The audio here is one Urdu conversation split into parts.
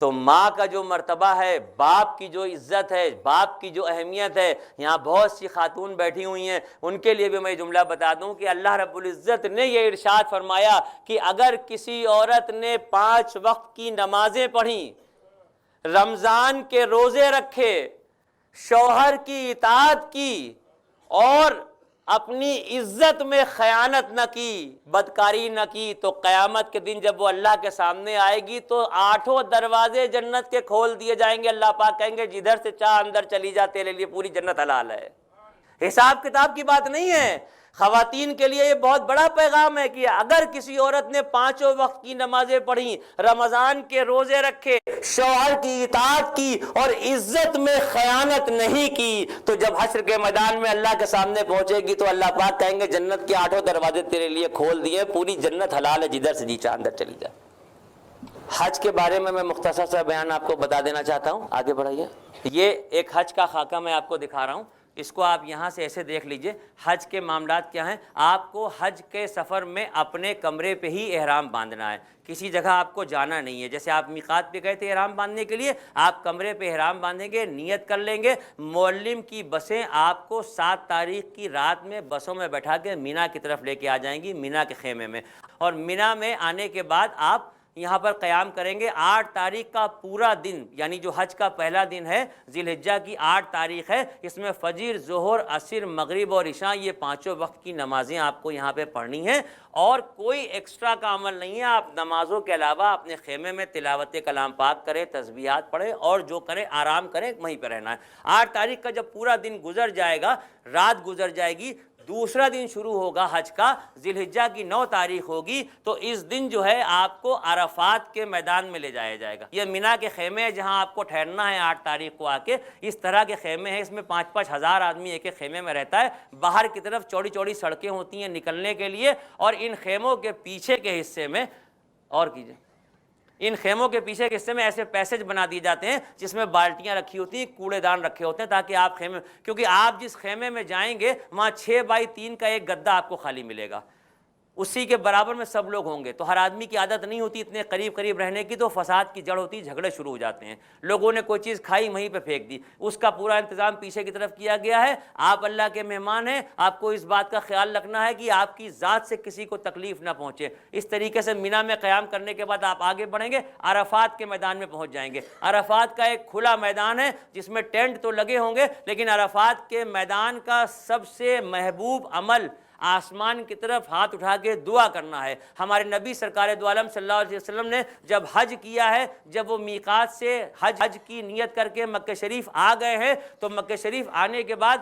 تو ماں کا جو مرتبہ ہے، باپ کی جو عزت ہے، باپ کی جو اہمیت ہے، یہاں بہت سی خاتون بیٹھی ہوئی ہیں، ان کے لیے بھی میں جملہ بتا دوں کہ اللہ رب العزت نے یہ ارشاد فرمایا کہ اگر کسی عورت نے 5 وقت کی نمازیں پڑھیں، رمضان کے روزے رکھے، شوہر کی اطاعت کی اور اپنی عزت میں خیانت نہ کی، بدکاری نہ کی، تو قیامت کے دن جب وہ اللہ کے سامنے آئے گی تو 8 دروازے جنت کے کھول دیے جائیں گے۔ اللہ پاک کہیں گے جدھر سے چاہ اندر چلی جا، تیرے لیے پوری جنت حلال ہے۔ حساب کتاب کی بات نہیں ہے، خواتین کے لیے یہ بہت بڑا پیغام ہے کہ اگر کسی عورت نے 5 وقت کی نمازیں پڑھیں، رمضان کے روزے رکھے، شوہر کی اطاعت کی اور عزت میں خیانت نہیں کی، تو جب حشر کے میدان میں اللہ کے سامنے پہنچے گی تو اللہ پاک کہیں گے جنت کے 8 دروازے تیرے لیے کھول دیے، پوری جنت حلال ہے، جدھر سے جی چاہ اندر چلی جائے۔ حج کے بارے میں مختصر سا بیان آپ کو بتا دینا چاہتا ہوں، آگے بڑھائیے۔ یہ ایک حج کا خاکہ میں آپ کو دکھا رہا ہوں، اس کو آپ یہاں سے ایسے دیکھ لیجئے۔ حج کے معاملات کیا ہیں؟ آپ کو حج کے سفر میں اپنے کمرے پہ ہی احرام باندھنا ہے، کسی جگہ آپ کو جانا نہیں ہے۔ جیسے آپ میقات پہ گئے تھے احرام باندھنے کے لیے، آپ کمرے پہ احرام باندھیں گے، نیت کر لیں گے، معلم کی بسیں آپ کو 7 تاریخ کی رات میں بسوں میں بیٹھا کے مینا کی طرف لے کے آ جائیں گی، مینا کے خیمے میں، اور مینا میں آنے کے بعد آپ یہاں پر قیام کریں گے۔ 8 تاریخ کا پورا دن، یعنی جو حج کا پہلا دن ہے، ذی الحجہ کی 8 تاریخ ہے، اس میں فجر، ظہر، عصر، مغرب اور عشاء، یہ 5 وقت کی نمازیں آپ کو یہاں پہ پڑھنی ہیں، اور کوئی ایکسٹرا کا عمل نہیں ہے۔ آپ نمازوں کے علاوہ اپنے خیمے میں تلاوت کلام پاک کریں، تسبیحات پڑھیں، اور جو کریں آرام کریں، وہیں پہ رہنا ہے۔ 8 تاریخ کا جب پورا دن گزر جائے گا، رات گزر جائے گی، دوسرا دن شروع ہوگا حج کا، ذی الحجہ کی 9 تاریخ ہوگی، تو اس دن جو ہے آپ کو عرفات کے میدان میں لے جایا جائے گا۔ یہ مینا کے خیمے ہیں جہاں آپ کو ٹھہرنا ہے 8 تاریخ کو آ کے، اس طرح کے خیمے ہیں، اس میں 5-5 ہزار آدمی ایک ایک خیمے میں رہتا ہے۔ باہر کی طرف چوڑی چوڑی سڑکیں ہوتی ہیں نکلنے کے لیے، اور ان خیموں کے پیچھے کے حصے میں، اور کیجئے، ان خیموں کے پیچھے کے حصے میں ایسے پیسج بنا دیے جاتے ہیں جس میں بالٹیاں رکھی ہوتی ہیں، کوڑے دان رکھے ہوتے ہیں، تاکہ آپ خیمے، کیونکہ آپ جس خیمے میں جائیں گے وہاں 6x3 کا ایک گدا آپ کو خالی ملے گا، اسی کے برابر میں سب لوگ ہوں گے۔ تو ہر آدمی کی عادت نہیں ہوتی اتنے قریب قریب رہنے کی، تو فساد کی جڑ ہوتی، جھگڑے شروع ہو جاتے ہیں، لوگوں نے کوئی چیز کھائی وہیں پہ پھینک دی۔ اس کا پورا انتظام پیچھے کی طرف کیا گیا ہے۔ آپ اللہ کے مہمان ہیں، آپ کو اس بات کا خیال رکھنا ہے کہ آپ کی ذات سے کسی کو تکلیف نہ پہنچے۔ اس طریقے سے مینا میں قیام کرنے کے بعد آپ آگے بڑھیں گے، عرفات کے میدان میں پہنچ جائیں گے۔ عرفات کا ایک کھلا میدان ہے جس میں ٹینٹ تو لگے ہوں گے، لیکن عرفات کے میدان کا سب سے محبوب عمل آسمان کی طرف ہاتھ اٹھا کے دعا کرنا ہے۔ ہمارے نبی سرکار دو عالم صلی اللہ علیہ وسلم نے جب حج کیا ہے، جب وہ میقات سے حج کی نیت کر کے مکہ شریف آ گئے ہیں، تو مکہ شریف آنے کے بعد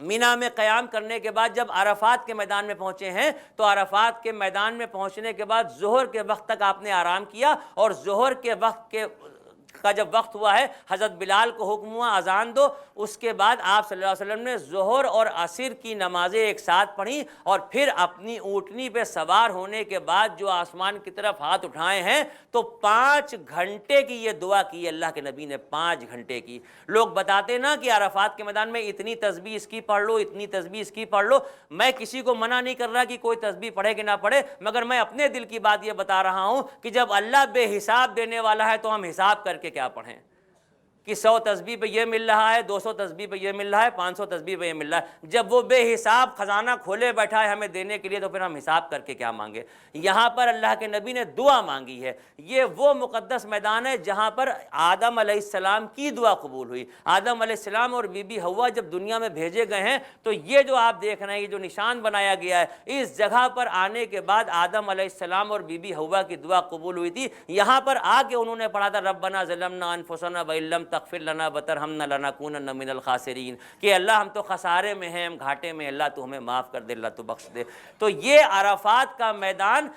مینا میں قیام کرنے کے بعد جب عرفات کے میدان میں پہنچے ہیں، تو عرفات کے میدان میں پہنچنے کے بعد ظہر کے وقت تک آپ نے آرام کیا، اور ظہر کے وقت کا جب وقت ہوا ہے، حضرت بلال کو حکم ہوا اذان دو، اس کے بعد آپ صلی اللہ علیہ وسلم نے ظہر اور عصر کی نمازیں ایک ساتھ پڑھی، اور پھر اپنی اونٹنی پہ سوار ہونے کے بعد جو آسمان کی طرف ہاتھ اٹھائے ہیں، تو 5 گھنٹے کی یہ دعا کی اللہ کے نبی نے، 5 گھنٹے کی۔ لوگ بتاتے نا کہ عرفات کے میدان میں اتنی تسبیح اس کی پڑھ لو، اتنی تسبیح اس کی پڑھ لو، میں کسی کو منع نہیں کر رہا کہ کوئی تسبیح پڑھے کہ نہ پڑھے، مگر میں اپنے دل کی بات یہ بتا رہا ہوں کہ جب اللہ بے حساب دینے والا ہے تو ہم حساب کر کے کیا پڑھیں کہ 100 تسبیح پہ یہ مل رہا ہے، 200 تسبیح پہ یہ مل رہا ہے، 500 تسبیح پہ یہ مل رہا ہے۔ جب وہ بے حساب خزانہ کھولے بیٹھا ہے ہمیں دینے کے لیے، تو پھر ہم حساب کر کے کیا مانگے؟ یہاں پر اللہ کے نبی نے دعا مانگی ہے۔ یہ وہ مقدس میدان ہے جہاں پر آدم علیہ السلام کی دعا قبول ہوئی۔ آدم علیہ السلام اور بی بی حوا جب دنیا میں بھیجے گئے ہیں، تو یہ جو آپ دیکھ رہے ہیں، یہ جو نشان بنایا گیا ہے، اس جگہ پر آنے کے بعد آدم علیہ السلام اور بی بی حوا کی دعا قبول ہوئی تھی۔ یہاں پر آ کے انہوں نے پڑھا تھا ربنا ظلمنا انفسنا وان لم تغفر لنا وترحمنا لنکونن من الخاسرین، کہ اللہ ہم تو خسارے میں ہیں، ہم گھاٹے میں، اللہ تو ہمیں معاف کر دے، اللہ تو بخش دے۔ تو یہ عرفات کا میدان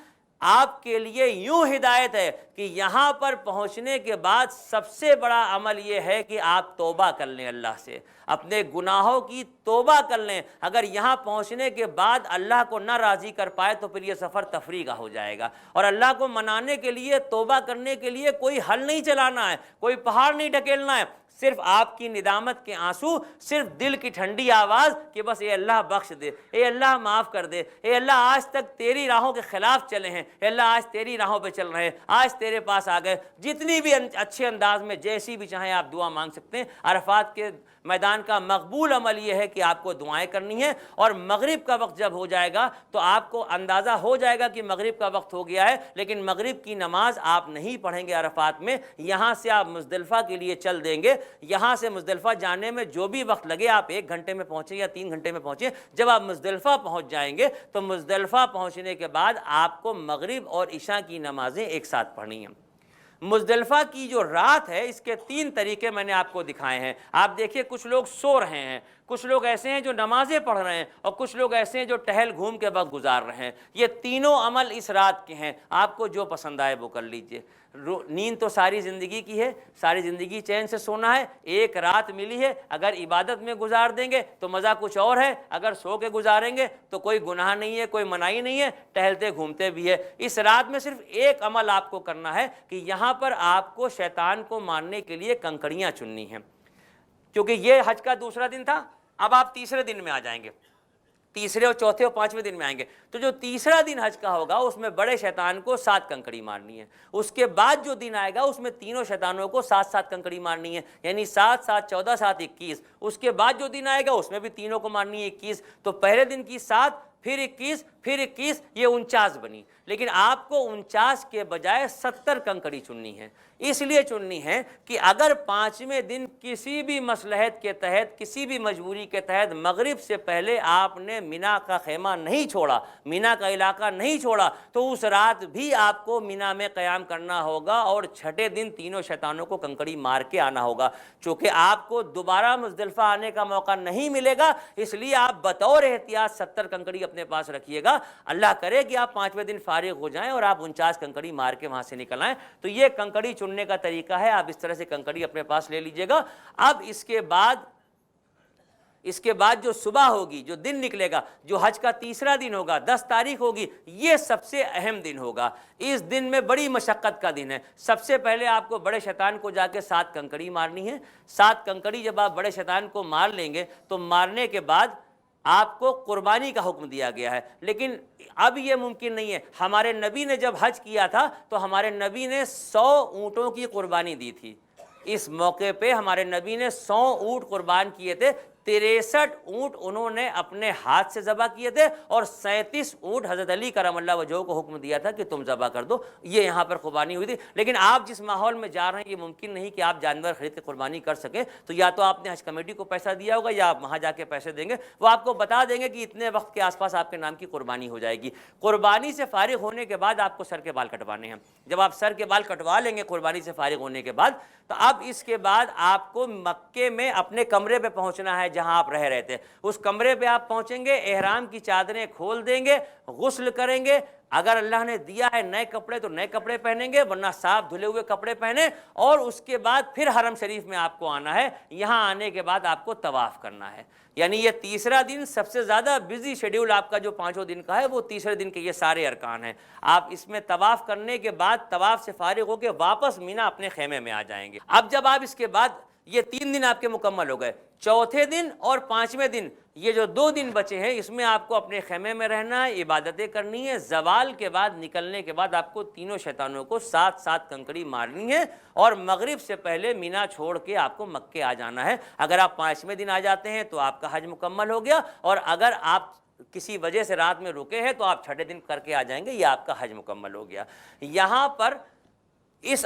آپ کے لیے یوں ہدایت ہے کہ یہاں پر پہنچنے کے بعد سب سے بڑا عمل یہ ہے کہ آپ توبہ کر لیں، اللہ سے اپنے گناہوں کی توبہ کر لیں۔ اگر یہاں پہنچنے کے بعد اللہ کو نہ راضی کر پائے تو پھر یہ سفر تفریح کا ہو جائے گا۔ اور اللہ کو منانے کے لیے، توبہ کرنے کے لیے کوئی حل نہیں چلانا ہے، کوئی پہاڑ نہیں ڈھکیلنا ہے، صرف آپ کی ندامت کے آنسو، صرف دل کی ٹھنڈی آواز کہ بس اے اللہ بخش دے، اے اللہ معاف کر دے، اے اللہ آج تک تیری راہوں کے خلاف چلے ہیں، اے اللہ آج تیری راہوں پہ چل رہے ہیں، آج تیرے پاس آ گئے، جتنی بھی اچھے انداز میں جیسی بھی چاہیں آپ دعا مانگ سکتے ہیں۔ عرفات کے میدان کا مقبول عمل یہ ہے کہ آپ کو دعائیں کرنی ہیں، اور مغرب کا وقت جب ہو جائے گا تو آپ کو اندازہ ہو جائے گا کہ مغرب کا وقت ہو گیا ہے، لیکن مغرب کی نماز آپ نہیں پڑھیں گے عرفات میں، یہاں سے آپ مزدلفہ کے لیے چل دیں گے۔ یہاں سے مزدلفہ جانے میں جو بھی وقت لگے، آپ 1 گھنٹے میں پہنچیں یا 3 گھنٹے میں پہنچیں، جب آپ مزدلفہ پہنچ جائیں گے تو مزدلفہ پہنچنے کے بعد آپ کو مغرب اور عشاء کی نمازیں ایک ساتھ پڑھنی ہیں۔ مزدلفہ کی جو رات ہے، اس کے 3 طریقے میں نے آپ کو دکھائے ہیں۔ آپ دیکھیے کچھ لوگ سو رہے ہیں، کچھ لوگ ایسے ہیں جو نمازیں پڑھ رہے ہیں، اور کچھ لوگ ایسے ہیں جو ٹہل گھوم کے وقت گزار رہے ہیں۔ یہ تینوں عمل اس رات کے ہیں، آپ کو جو پسند آئے وہ کر لیجئے۔ نیند تو ساری زندگی کی ہے، ساری زندگی چین سے سونا ہے، ایک رات ملی ہے، اگر عبادت میں گزار دیں گے تو مزہ کچھ اور ہے، اگر سو کے گزاریں گے تو کوئی گناہ نہیں ہے، کوئی منائی نہیں ہے، ٹہلتے گھومتے بھی ہے۔ اس رات میں صرف ایک عمل آپ کو کرنا ہے کہ یہاں پر آپ کو شیطان کو مارنے کے لیے کنکڑیاں چننی ہیں، کیونکہ یہ حج کا دوسرا دن تھا، اب آپ تیسرے دن میں آ جائیں گے، تیسرے اور چوتھے اور 5ویں دن میں آئیں گے، تو جو تیسرا دن حج کا ہوگا اس میں بڑے شیطان کو 7 کنکڑی مارنی ہے۔ اس کے بعد جو دن آئے گا اس میں تینوں شیطانوں کو 7 کنکڑی مارنی ہے، یعنی 7 7 14 7 21۔ اس کے بعد جو دن آئے گا اس میں بھی تینوں کو مارنی ہے 21۔ تو پہلے دن کی 7، پھر 21، پھر 21، یہ 49 بنی، لیکن آپ کو 49 کے بجائے 70 کنکڑی چننی ہے۔ اس لیے چننی ہے کہ اگر 5ویں دن کسی بھی مصلحت کے تحت، کسی بھی مجبوری کے تحت مغرب سے پہلے آپ نے مینا کا خیمہ نہیں چھوڑا، مینا کا علاقہ نہیں چھوڑا، تو اس رات بھی آپ کو مینا میں قیام کرنا ہوگا، اور چھٹے دن تینوں شیطانوں کو کنکڑی مار کے آنا ہوگا۔ چونکہ آپ کو دوبارہ مزدلفہ آنے کا موقع نہیں ملے گا، اس لیے آپ بطور احتیاط 70 کنکڑی اپنے پاس رکھیے گا۔ اللہ کرے کہ آپ 5ویں دن فارغ ہو جائیں اور آپ 49 کنکڑی مار کے وہاں سے نکل آئیں۔ تو یہ کنکڑی چننے کا طریقہ ہے، آپ اس طرح سے کنکڑی اپنے پاس لے لیجئے گا۔ اب اس کے بعد جو صبح ہوگی، جو دن نکلے گا، جو حج کا تیسرا دن ہوگا، 10 تاریخ ہوگی، یہ سب سے اہم دن ہوگا۔ اس دن میں بڑی مشقت کا دن ہے۔ سب سے پہلے آپ کو بڑے شیطان کو جا کے 7 کنکڑی مارنی ہے۔ 7 کنکڑی جب آپ بڑے شیطان کو مار لیں گے تو مارنے کے بعد آپ کو قربانی کا حکم دیا گیا ہے، لیکن اب یہ ممکن نہیں ہے۔ ہمارے نبی نے جب حج کیا تھا تو ہمارے نبی نے 100 اونٹوں کی قربانی دی تھی۔ اس موقع پہ ہمارے نبی نے 100 اونٹ قربان کیے تھے۔ 63 اونٹ انہوں نے اپنے ہاتھ سے ذبح کیے تھے، اور 37 اونٹ حضرت علی کرم اللہ وجہہ کو حکم دیا تھا کہ تم ذبح کر دو۔ یہ یہاں پر قربانی ہوئی تھی۔ لیکن آپ جس ماحول میں جا رہے ہیں یہ ممکن نہیں کہ آپ جانور خرید کے قربانی کر سکیں، تو یا تو آپ نے حج کمیٹی کو پیسہ دیا ہوگا یا آپ وہاں جا کے پیسے دیں گے، وہ آپ کو بتا دیں گے کہ اتنے وقت کے آس پاس آپ کے نام کی قربانی ہو جائے گی۔ قربانی سے فارغ ہونے کے بعد آپ کو سر کے بال کٹوانے ہیں۔ جب آپ سر کے بال کٹوا لیں گے قربانی سے فارغ ہونے کے بعد، تو اب اس کے بعد آپ کو مکے میں اپنے کمرے پہ پہنچنا ہے جہاں آپ رہ رہے تھے۔ اس کمرے پہ آپ پہنچیں گے، احرام کی چادریں کھول دیں گے، غسل کریں گے، اگر اللہ نے دیا ہے نئے کپڑے تو نئے کپڑے پہنیں گے، ورنہ صاف دھلے ہوئے کپڑے پہنیں، اور اس کے بعد پھر حرم شریف میں آپ کو آنا ہے۔ یہاں آنے کے بعد آپ کو طواف کرنا ہے۔ یعنی یہ تیسرا دن سب سے زیادہ بزی شیڈیول آپ کا جو 5 دن کا ہے، وہ تیسرے دن کے یہ سارے ارکان ہیں۔ آپ اس میں طواف کرنے کے بعد طواف سے فارغ ہو کے واپس مینا اپنے خیمے میں آ جائیں گے۔ اب جب آپ اس کے بعد، یہ 3 دن آپ کے مکمل ہو گئے، چوتھے دن اور 5ویں دن، یہ جو 2 دن بچے ہیں، اس میں آپ کو اپنے خیمے میں رہنا ہے، عبادتیں کرنی ہے۔ زوال کے بعد، نکلنے کے بعد آپ کو تینوں شیطانوں کو 7 کنکڑی مارنی ہے، اور مغرب سے پہلے مینا چھوڑ کے آپ کو مکے آ جانا ہے۔ اگر آپ 5ویں دن آ جاتے ہیں تو آپ کا حج مکمل ہو گیا، اور اگر آپ کسی وجہ سے رات میں رکے ہیں تو آپ 6 دن کر کے آ جائیں گے، یہ آپ کا حج مکمل ہو گیا۔ یہاں پر اس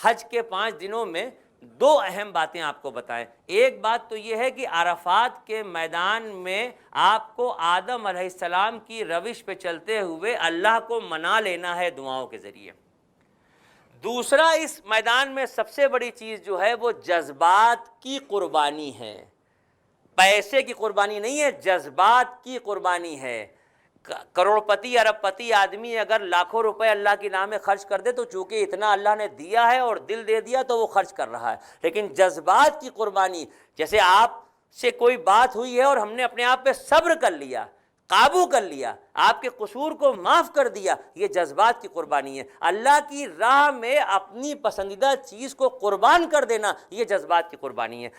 حج کے 5 دنوں میں 2 اہم باتیں آپ کو بتائیں۔ ایک بات تو یہ ہے کہ عرفات کے میدان میں آپ کو آدم علیہ السلام کی روش پہ چلتے ہوئے اللہ کو منا لینا ہے دعاؤں کے ذریعے۔ دوسرا، اس میدان میں سب سے بڑی چیز جو ہے وہ جذبات کی قربانی ہے۔ پیسے کی قربانی نہیں ہے، جذبات کی قربانی ہے۔ کروڑ پتی ارب پتی آدمی اگر لاکھوں روپے اللہ کے نام میں خرچ کر دے تو چونکہ اتنا اللہ نے دیا ہے اور دل دے دیا تو وہ خرچ کر رہا ہے، لیکن جذبات کی قربانی، جیسے آپ سے کوئی بات ہوئی ہے اور ہم نے اپنے آپ پہ صبر کر لیا، قابو کر لیا، آپ کے قصور کو معاف کر دیا، یہ جذبات کی قربانی ہے۔ اللہ کی راہ میں اپنی پسندیدہ چیز کو قربان کر دینا، یہ جذبات کی قربانی ہے۔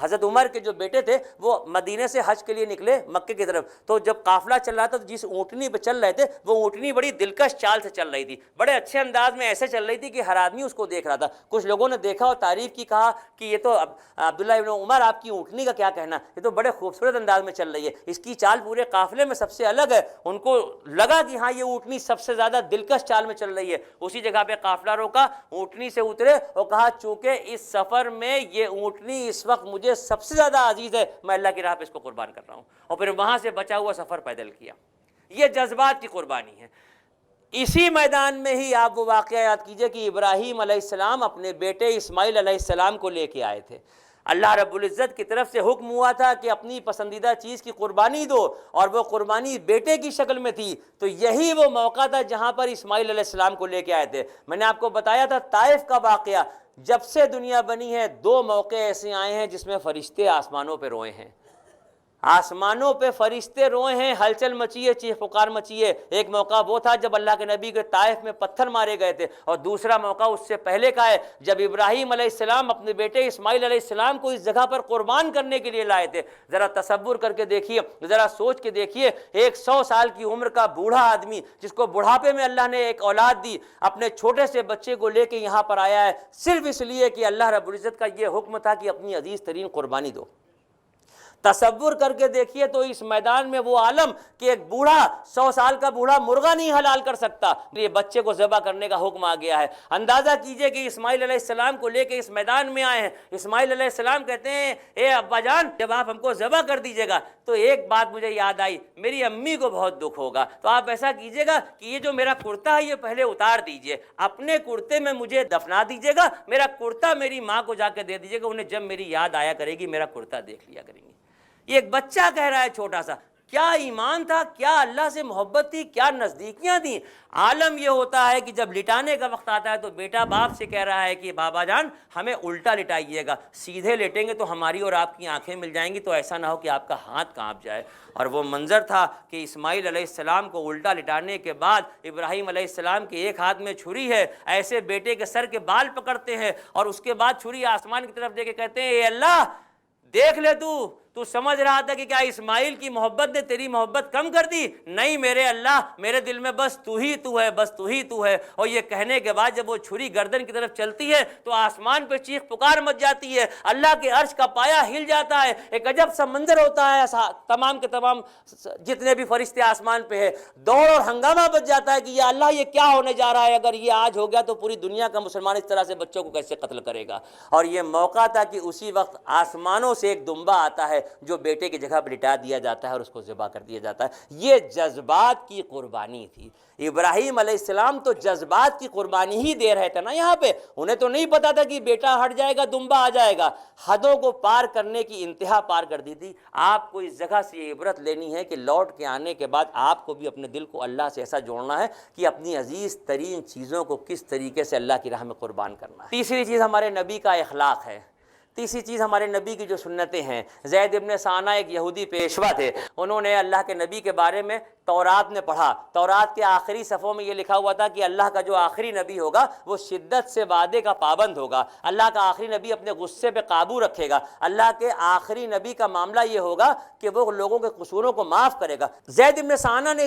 حضرت عمر کے جو بیٹے تھے وہ مدینے سے حج کے لیے نکلے مکے کی طرف، تو جب قافلہ چل رہا تھا تو جس اونٹنی پہ چل رہے تھے وہ اونٹنی بڑی دلکش چال سے چل رہی تھی، بڑے اچھے انداز میں ایسے چل رہی تھی کہ ہر آدمی اس کو دیکھ رہا تھا۔ کچھ لوگوں نے دیکھا اور تعریف کی، کہا کہ یہ تو عبداللہ ابن عمر آپ کی اونٹنی کا کیا کہنا، یہ تو بڑے خوبصورت انداز میں چل رہی ہے، اس کی چال پورے قافلے میں سب سے الگ ہے۔ ان کو لگا کہ ہاں یہ اونٹنی سب سے زیادہ دلکش چال میں چل رہی ہے۔ اسی جگہ پہ قافلہ روکا، اونٹنی سے اترے اور کہا چونکہ اس سفر میں یہ اونٹنی اس وقت مجھے سب سے زیادہ عزیز ہے، میں اللہ کی راہ پہ اس کو قربان کر رہا ہوں، اور پھر وہاں سے بچا ہوا سفر پیدل کیا۔ یہ جذبات کی قربانی ہے۔ اسی میدان میں ہی آپ وہ واقعہ یاد کیجئے کہ ابراہیم علیہ السلام اپنے بیٹے اسماعیل علیہ السلام کو لے کے آئے تھے۔ اللہ رب العزت کی طرف سے حکم ہوا تھا کہ اپنی پسندیدہ چیز کی قربانی دو، اور وہ قربانی بیٹے کی شکل میں تھی۔ تو یہی وہ موقع تھا جہاں پر اسماعیل علیہ السلام کو لے کے آئے تھے۔ میں نے آپ کو بتایا تھا طائف کا واقعہ، جب سے دنیا بنی ہے 2 موقع ایسے آئے ہیں جس میں فرشتے آسمانوں پہ روئے ہیں، آسمانوں پہ فرشتے روئے ہیں، ہلچل مچی ہے، چیخ پکار مچی ہے۔ ایک موقع وہ تھا جب اللہ کے نبی کے طائف میں پتھر مارے گئے تھے، اور دوسرا موقع اس سے پہلے کا ہے جب ابراہیم علیہ السلام اپنے بیٹے اسماعیل علیہ السلام کو اس جگہ پر قربان کرنے کے لیے لائے تھے۔ ذرا تصور کر کے دیکھیے، ذرا سوچ کے دیکھیے، ایک 100 سال کی عمر کا بوڑھا آدمی جس کو بڑھاپے میں اللہ نے ایک اولاد دی، اپنے چھوٹے سے بچے کو لے کے یہاں پر آیا ہے صرف اس لیے کہ اللہ رب العزت کا یہ حکم تھا کہ اپنی عزیز ترین قربانی دو۔ تصور کر کے دیکھیے تو اس میدان میں وہ عالم کہ ایک بوڑھا 100 سال کا بوڑھا مرغا نہیں حلال کر سکتا، یہ بچے کو ذبح کرنے کا حکم آ گیا ہے۔ اندازہ کیجئے کہ اسماعیل علیہ السلام کو لے کے اس میدان میں آئے ہیں۔ اسماعیل علیہ السلام کہتے ہیں اے ابا جان جب آپ ہم کو ذبح کر دیجئے گا تو ایک بات مجھے یاد آئی، میری امی کو بہت دکھ ہوگا، تو آپ ایسا کیجئے گا کہ یہ جو میرا کرتا ہے یہ پہلے اتار دیجئے، اپنے کرتے میں مجھے دفنا دیجئے گا، میرا کرتا میری ماں کو جا کے دے دیجئے گا، انہیں جب میری یاد آیا کرے گی میرا کرتا دیکھ لیا کریں گی۔ یہ ایک بچہ کہہ رہا ہے چھوٹا سا، کیا ایمان تھا، کیا اللہ سے محبت تھی، کیا نزدیکیاں تھیں۔ عالم یہ ہوتا ہے کہ جب لٹانے کا وقت آتا ہے تو بیٹا باپ سے کہہ رہا ہے کہ بابا جان ہمیں الٹا لٹائیے گا، سیدھے لیٹیں گے تو ہماری اور آپ کی آنکھیں مل جائیں گی، تو ایسا نہ ہو کہ آپ کا ہاتھ کانپ جائے۔ اور وہ منظر تھا کہ اسماعیل علیہ السلام کو الٹا لٹانے کے بعد ابراہیم علیہ السلام کے ایک ہاتھ میں چھری ہے، ایسے بیٹے کے سر کے بال پکڑتے ہیں اور اس کے بعد چھری آسمان کی طرف دے کے کہتے ہیں اے اللہ دیکھ لے تو سمجھ رہا تھا کہ کیا اسماعیل کی محبت نے تیری محبت کم کر دی؟ نہیں میرے اللہ، میرے دل میں بس تو ہی تو ہے، بس تو ہی تو ہے۔ اور یہ کہنے کے بعد جب وہ چھری گردن کی طرف چلتی ہے تو آسمان پہ چیخ پکار مچ جاتی ہے، اللہ کے عرش کا پایا ہل جاتا ہے، ایک عجب سا منظر ہوتا ہے، تمام کے تمام جتنے بھی فرشتے آسمان پہ ہیں دوڑ اور ہنگامہ بچ جاتا ہے کہ یا اللہ یہ کیا ہونے جا رہا ہے، اگر یہ آج ہو گیا تو پوری دنیا کا مسلمان اس طرح سے بچوں کو کیسے قتل کرے گا۔ اور یہ موقع تھا کہ اسی وقت آسمانوں سے ایک دمبا آتا ہے جو بیٹے کی جگہ پر لٹا دیا جاتا ہے اور اس کو ذبح کر دیا جاتا ہے۔ یہ جذبات کی قربانی تھی۔ ابراہیم علیہ السلام تو جذبات کی قربانی ہی دے رہے تھے نا یہاں پہ، انہیں تو نہیں پتا تھا کہ بیٹا ہٹ جائے گا دمبا آ جائے گا، حدوں کو پار کرنے کی انتہا پار کر دی تھی۔ آپ کو اس جگہ سے یہ عبرت لینی ہے کہ لوٹ کے آنے کے بعد آپ کو بھی اپنے دل کو اللہ سے ایسا جوڑنا ہے کہ اپنی عزیز ترین چیزوں کو کس طریقے سے اللہ کی راہ میں قربان کرنا ہے۔ تیسری چیز ہمارے نبی کا اخلاق ہے، تیسری چیز ہمارے نبی کی جو سنتیں ہیں۔ زید ابن ثانہ ایک یہودی پیشوا تھے، انہوں نے اللہ کے نبی کے بارے میں تورات میں پڑھا، تورات کے آخری صفحوں میں یہ لکھا ہوا تھا کہ اللہ کا جو آخری نبی ہوگا وہ شدت سے وعدے کا پابند ہوگا، اللہ کا آخری نبی اپنے غصے پہ قابو رکھے گا، اللہ کے آخری نبی کا معاملہ یہ ہوگا کہ وہ لوگوں کے قصوروں کو معاف کرے گا۔ زید ابن ثانہ نے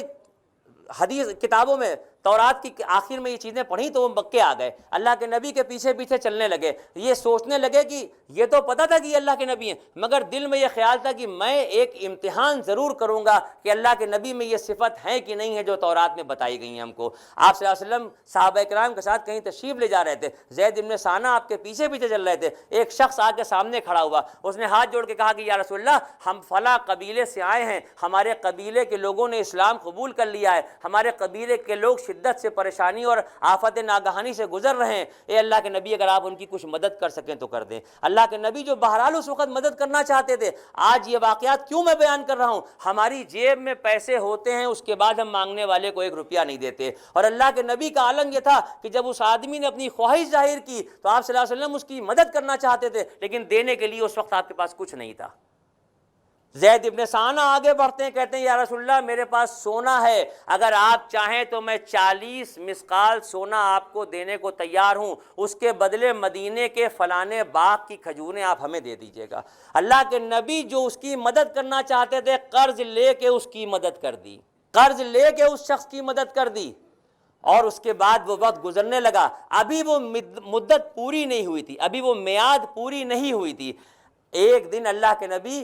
حدیث کتابوں میں تورات کی آخر میں یہ چیزیں پڑھی تو وہ مکے آ گئے، اللہ کے نبی کے پیچھے پیچھے چلنے لگے، یہ سوچنے لگے کہ یہ تو پتہ تھا کہ یہ اللہ کے نبی ہیں، مگر دل میں یہ خیال تھا کہ میں ایک امتحان ضرور کروں گا کہ اللہ کے نبی میں یہ صفت ہے کہ نہیں ہے جو تورات میں بتائی گئی ہیں ہم کو۔ آپ صلی اللہ علیہ وسلم صحابہ کرام کے ساتھ کہیں تشریف لے جا رہے تھے، زید ابن ثانہ آپ کے پیچھے پیچھے چل رہے تھے، ایک شخص آ کے سامنے کھڑا ہوا، اس نے ہاتھ جوڑ کے کہا کہ یا رسول اللہ ہم فلاں قبیلے سے آئے ہیں، ہمارے قبیلے کے لوگوں نے اسلام قبول کر لیا ہے، ہمارے قبیلے کے لوگ شدت سے پریشانی اور آفت ناگہانی سے گزر رہے ہیں، اے اللہ کے نبی اگر آپ ان کی کچھ مدد کر سکیں تو کر دیں۔ اللہ کے نبی جو بہرحال اس وقت مدد کرنا چاہتے تھے، آج یہ واقعات کیوں میں بیان کر رہا ہوں، ہماری جیب میں پیسے ہوتے ہیں اس کے بعد ہم مانگنے والے کو 1 روپیہ نہیں دیتے، اور اللہ کے نبی کا عالم یہ تھا کہ جب اس آدمی نے اپنی خواہش ظاہر کی تو آپ صلی اللہ علیہ وسلم اس کی مدد کرنا چاہتے تھے، لیکن دینے کے لیے اس وقت آپ کے پاس کچھ نہیں تھا۔ زید ابن ثانہ آگے بڑھتے ہیں، کہتے ہیں یا رسول اللہ میرے پاس سونا ہے، اگر آپ چاہیں تو میں 40 مسقال سونا آپ کو دینے کو تیار ہوں، اس کے بدلے مدینے کے فلانے باغ کی کھجوریں آپ ہمیں دے دیجیے گا۔ اللہ کے نبی جو اس کی مدد کرنا چاہتے تھے، قرض لے کے اس کی مدد کر دی، قرض لے کے اس شخص کی مدد کر دی، اور اس کے بعد وہ وقت گزرنے لگا، ابھی وہ مدت پوری نہیں ہوئی تھی، ابھی وہ میعاد پوری نہیں ہوئی تھی۔ ایک دن اللہ کے نبی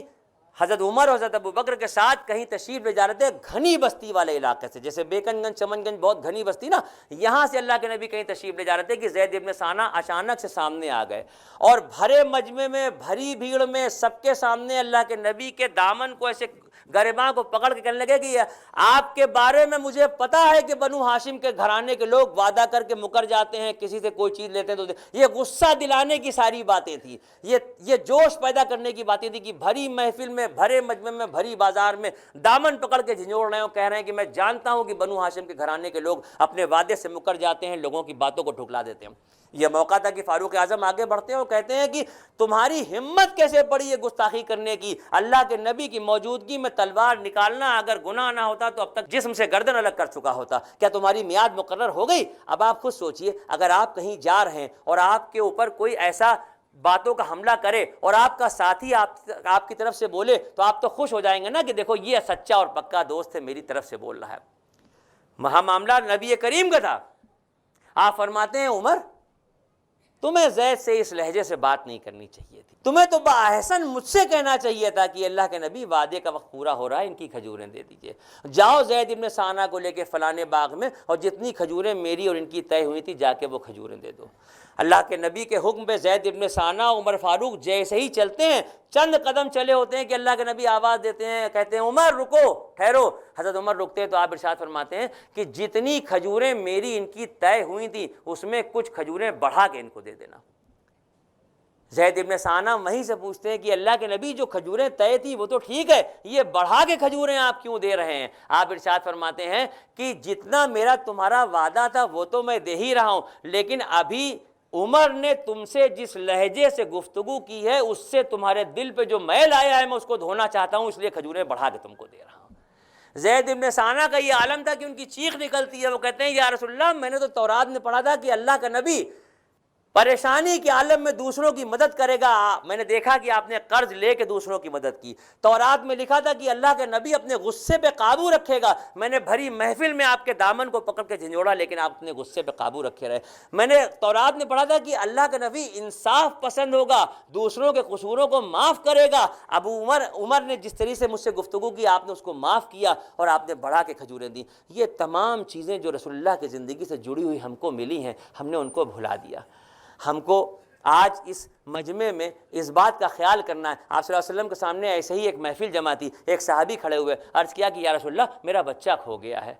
حضرت عمر اور حضرت ابوبکر کے ساتھ کہیں تشریف لے جا رہے تھے، گھنی بستی والے علاقے سے، جیسے بیکن گنج چمن گنج بہت گھنی بستی نا، یہاں سے اللہ کے نبی کہیں تشریف لے جا رہے تھے کہ زید ابن ثانہ اچانک سے سامنے آ گئے، اور بھرے مجمع میں، بھری بھیڑ میں، سب کے سامنے اللہ کے نبی کے دامن کو ایسے گریباں کو پکڑ کے کہنے لگے کہ آپ کے بارے میں مجھے پتا ہے کہ بنو ہاشم کے گھرانے کے لوگ وعدہ کر کے مکر جاتے ہیں، کسی سے کوئی چیز لیتے ہیں تو یہ غصہ دلانے کی ساری باتیں تھی، یہ جوش پیدا کرنے کی باتیں تھی کہ بھری محفل میں، بھرے مجمع میں، بھری بازار میں دامن پکڑ کے جھنجھوڑ رہے ہیں، کہہ رہے ہیں کہ میں جانتا ہوں کہ بنو ہاشم کے گھرانے کے لوگ اپنے وعدے سے مکر جاتے ہیں، لوگوں کی باتوں کو ٹھکلا دیتے ہیں۔ یہ موقع تھا کہ فاروق اعظم آگے بڑھتے ہیں اور کہتے ہیں کہ تمہاری ہمت کیسے پڑی یہ گستاخی کرنے کی، اللہ کے نبی کی موجودگی میں تلوار نکالنا اگر گناہ نہ ہوتا تو اب تک جسم سے گردن الگ کر چکا ہوتا، کیا تمہاری میعاد مقرر ہو گئی؟ اب آپ خود سوچئے، اگر آپ کہیں جا رہے ہیں اور آپ کے اوپر کوئی ایسا باتوں کا حملہ کرے اور آپ کا ساتھی آپ کی طرف سے بولے تو آپ تو خوش ہو جائیں گے نا کہ دیکھو یہ سچا اور پکا دوست ہے، میری طرف سے بول رہا ہے۔ وہاں معاملہ نبی کریم کا تھا۔ آپ فرماتے ہیں عمر تمہیں زید سے اس لہجے سے بات نہیں کرنی چاہیے تھی، تمہیں تو باحسن مجھ سے کہنا چاہیے تھا کہ اللہ کے نبی وعدے کا وقت پورا ہو رہا ہے، ان کی کھجوریں دے دیجئے، جاؤ زید ابن ثانہ کو لے کے فلانے باغ میں اور جتنی کھجوریں میری اور ان کی طے ہوئی تھی جا کے وہ کھجوریں دے دو۔ اللہ کے نبی کے حکم پہ زید ابن ثانہ، عمر فاروق جیسے ہی چلتے ہیں، چند قدم چلے ہوتے ہیں کہ اللہ کے نبی آواز دیتے ہیں، کہتے ہیں عمر رکو، ٹھہرو۔ حضرت عمر رکتے ہیں تو آپ ارشاد فرماتے ہیں کہ جتنی کھجوریں میری ان کی طے ہوئی تھیں اس میں کچھ کھجوریں بڑھا کے ان کو دے دینا۔ زید ابن ثانہ وہیں سے پوچھتے ہیں کہ اللہ کے نبی جو کھجوریں طے تھی وہ تو ٹھیک ہے، یہ بڑھا کے کھجوریں آپ کیوں دے رہے ہیں؟ آپ ارشاد فرماتے ہیں کہ جتنا میرا تمہارا وعدہ تھا وہ تو میں دے ہی رہا ہوں، لیکن ابھی عمر نے تم سے جس لہجے سے گفتگو کی ہے اس سے تمہارے دل پہ جو میل آیا ہے میں اس کو دھونا چاہتا ہوں، اس لیے کھجوریں بڑھا کے تم کو دے رہا ہوں۔ زید ابن ثانہ کا یہ عالم تھا کہ ان کی چیخ نکلتی ہے، وہ کہتے ہیں یا رسول اللہ میں نے تو تورات میں پڑھا تھا کہ اللہ کا نبی پریشانی کے عالم میں دوسروں کی مدد کرے گا، میں نے دیکھا کہ آپ نے قرض لے کے دوسروں کی مدد کی، تورات میں لکھا تھا کہ اللہ کے نبی اپنے غصے پہ قابو رکھے گا، میں نے بھری محفل میں آپ کے دامن کو پکڑ کے جھنجھوڑا لیکن آپ اپنے غصے پہ قابو رکھے رہے، میں نے تورات میں پڑھا تھا کہ اللہ کا نبی انصاف پسند ہوگا، دوسروں کے قصوروں کو معاف کرے گا، عمر نے جس طریقے سے مجھ سے گفتگو کی آپ نے اس کو معاف کیا اور آپ نے بڑھا کے کھجوریں دی۔ یہ تمام چیزیں جو رسول اللہ کی زندگی سے جڑی ہوئی ہم کو ملی ہیں، ہم نے ان کو بھلا دیا۔ ہم کو آج اس مجمع میں اس بات کا خیال کرنا ہے۔ آپ صلی اللہ علیہ وسلم کے سامنے ایسے ہی ایک محفل جمع تھی، ایک صحابی کھڑے ہوئے، عرض کیا کہ یا رسول اللہ میرا بچہ کھو گیا ہے،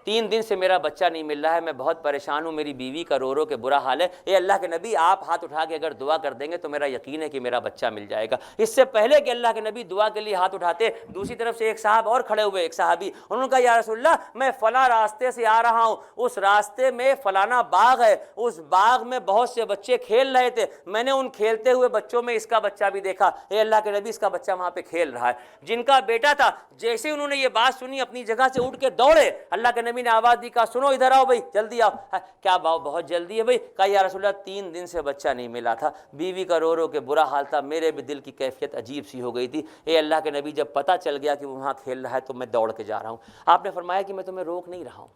3 دن سے میرا بچہ نہیں مل رہا ہے، میں بہت پریشان ہوں، میری بیوی کا رو رو کے برا حال ہے، اے اللہ کے نبی آپ ہاتھ اٹھا کے اگر دعا کر دیں گے تو میرا یقین ہے کہ میرا بچہ مل جائے گا۔ اس سے پہلے کہ اللہ کے نبی دعا کے لیے ہاتھ اٹھاتے، دوسری طرف سے ایک صاحب اور کھڑے ہوئے، ایک صحابی، انہوں نے کہا یا رسول اللہ میں فلاں راستے سے آ رہا ہوں، اس راستے میں فلانا باغ ہے، اس باغ میں بہت سے بچے کھیل رہے تھے، میں نے ان کھیلتے ہوئے بچوں میں اس کا بچہ بھی دیکھا، اے اللہ کے نبی اس کا بچہ وہاں پہ کھیل رہا ہے۔ جن کا بیٹا تھا جیسے انہوں نے یہ بات سنی اپنی جگہ سے اٹھ کے دوڑے، اللہ کے نبی نے آواز دی، کہا سنو ادھر آؤ بھائی جلدی آؤ۔ کیا بہت جلدی ہے بھائی؟ کہا یا رسول اللہ 3 دن سے بچہ نہیں ملا تھا، بیوی کا رو رو کے برا حال تھا، میرے بھی دل کی کیفیت عجیب سی ہو گئی تھی، اے اللہ کے نبی جب پتہ چل گیا کہ وہ وہاں کھیل رہا ہے تو میں دوڑ کے جا رہا ہوں۔ آپ نے فرمایا کہ میں تمہیں روک نہیں رہا ہوں،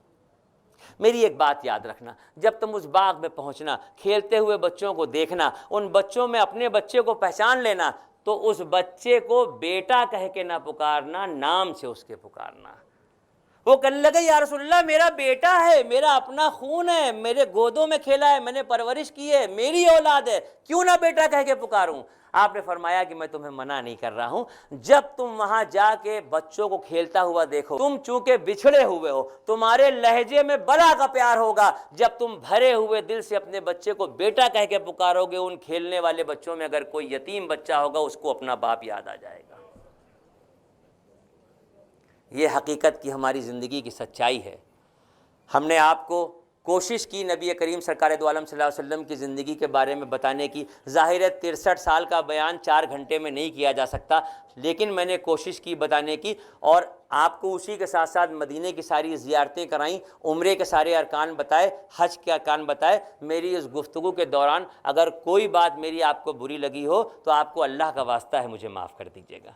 میری ایک بات یاد رکھنا، جب تم اس باغ میں پہنچنا، کھیلتے ہوئے بچوں کو دیکھنا، ان بچوں میں اپنے بچے کو پہچان لینا، تو اس بچے کو بیٹا کہہ کے نہ پکارنا، نام سے اس کے پکارنا۔ وہ کہنے لگے یا رسول اللہ میرا بیٹا ہے، میرا اپنا خون ہے، میرے گودوں میں کھیلا ہے، میں نے پرورش کی ہے، میری اولاد ہے، کیوں نہ بیٹا کہہ کے پکاروں؟ آپ نے فرمایا کہ میں تمہیں منع نہیں کر رہا ہوں، جب تم وہاں جا کے بچوں کو کھیلتا ہوا دیکھو، تم چونکہ بچھڑے ہوئے ہو، تمہارے لہجے میں بلا کا پیار ہوگا، جب تم بھرے ہوئے دل سے اپنے بچے کو بیٹا کہہ کے پکارو گے، ان کھیلنے والے بچوں میں اگر کوئی یتیم بچہ ہوگا اس کو اپنا باپ یاد آ جائے گا۔ یہ حقیقت کی ہماری زندگی کی سچائی ہے۔ ہم نے آپ کو کوشش کی نبی کریم سرکار دو عالم صلی اللہ علیہ وسلم کی زندگی کے بارے میں بتانے کی۔ ظاہر ہے 63 سال کا بیان 4 گھنٹے میں نہیں کیا جا سکتا، لیکن میں نے کوشش کی بتانے کی، اور آپ کو اسی کے ساتھ ساتھ مدینے کی ساری زیارتیں کرائیں، عمرے کے سارے ارکان بتائے، حج کے ارکان بتائے۔ میری اس گفتگو کے دوران اگر کوئی بات میری آپ کو بری لگی ہو تو آپ کو اللہ کا واسطہ ہے مجھے معاف کر دیجیے گا۔